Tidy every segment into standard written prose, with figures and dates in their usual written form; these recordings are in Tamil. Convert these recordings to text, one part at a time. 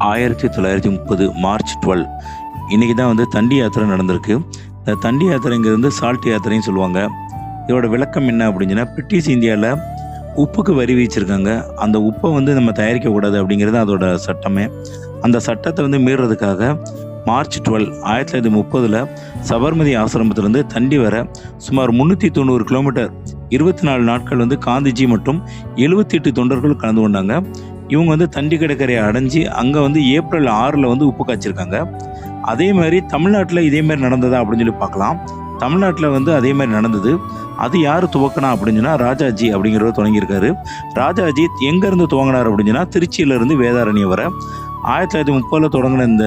1930 மார்ச் 12 இன்னைக்கு தான் வந்து தண்டி யாத்திரை நடந்திருக்கு. இந்த தண்டி யாத்திரைங்கிறது வந்து சால்ட் யாத்திரைன்னு சொல்லுவாங்க. இதோட விளக்கம் என்ன அப்படின்னா, பிரிட்டிஷ் இந்தியாவில் உப்புக்கு வரி விதிச்சிருக்காங்க. அந்த உப்பை வந்து நம்ம தயாரிக்கக்கூடாது அப்படிங்கிறது அதோட சட்டமே. அந்த சட்டத்தை வந்து மீறுறதுக்காக மார்ச் 12 1930 சபர்மதி ஆசிரமத்திலிருந்து தண்டி வர சுமார் 390 கிலோமீட்டர் 24 நாட்கள் வந்து காந்திஜி மற்றும் 78 தொண்டர்கள் கலந்து கொண்டாங்க. இவங்க வந்து தண்டி கடற்கரையை அடைஞ்சு அங்கே வந்து ஏப்ரல் 6 வந்து உப்பு காய்ச்சிருக்காங்க. அதே மாதிரி தமிழ்நாட்டில் இதே மாதிரி நடந்ததா அப்படின்னு சொல்லி பார்க்கலாம். தமிழ்நாட்டில் வந்து அதே மாதிரி நடந்தது. அது யார் துவக்கினா அப்படின்னு சொன்னால் ராஜாஜி அப்படிங்கிறவர் தொடங்கியிருக்காரு. ராஜாஜி எங்கேருந்து துவங்கினார் அப்படின்னு சொன்னால் திருச்சியிலேருந்து வேதாரண்யம் வர 1930 தொடங்கின இந்த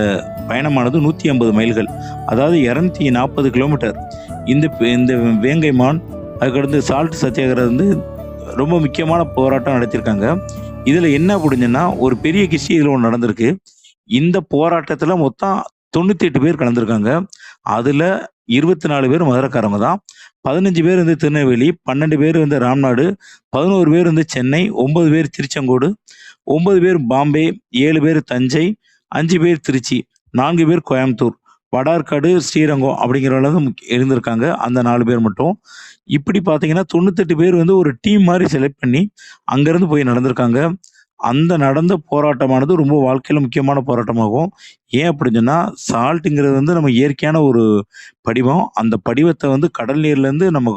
பயணமானது 150 மைல்கள், அதாவது 240 கிலோமீட்டர். இந்த இந்த வேங்கை மான், அதுக்கடுத்து சால்ட் சத்தியாகிரகம் வந்து ரொம்ப முக்கியமான போராட்டம் நடத்தியிருக்காங்க. இதில் என்ன அப்படின்னா, ஒரு பெரிய கிஸ்டி இதில் ஒன்று நடந்திருக்கு. இந்த போராட்டத்தில் மொத்தம் 98 பேர் கலந்துருக்காங்க. அதில் 24 பேர் மதுரைக்காரங்க தான். 15 பேர் வந்து திருநெல்வேலி, 12 பேர் வந்து ராம்நாடு, 11 பேர் வந்து சென்னை, 9 பேர் திருச்செங்கோடு, 9 பேர் பாம்பே, 7 பேர் தஞ்சை, 5 பேர் திருச்சி, 4 பேர் கோயம்புத்தூர், வடார்காடு, ஸ்ரீரங்கம் அப்படிங்கிற அளவு இருந்திருக்காங்க. அந்த 4 பேர் மட்டும். இப்படி பார்த்தீங்கன்னா 98 பேர் வந்து ஒரு டீம் மாதிரி செலக்ட் பண்ணி அங்கேருந்து போய் நடந்திருக்காங்க. அந்த நடந்த போராட்டமானது ரொம்ப வாழ்க்கையில் முக்கியமான போராட்டமாகும். ஏன் அப்படின்னு சொன்னால், சால்ட்டுங்கிறது வந்து நம்ம இயற்கையான ஒரு படிவம். அந்த படிவத்தை வந்து கடல் நீர்லேருந்து நம்ம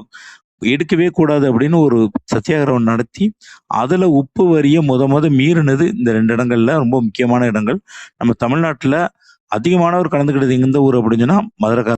எடுக்கவே கூடாது அப்படின்னு ஒரு சத்தியாகிரகம் நடத்தி அதில் உப்பு வரியை முத மீறினது இந்த 2 இடங்கள்ல ரொம்ப முக்கியமான இடங்கள். நம்ம தமிழ்நாட்டில் அதிகமானவர் கலந்துக்கிட்டது எந்த ஊர் அப்படின்னு சொன்னால் மதுரை.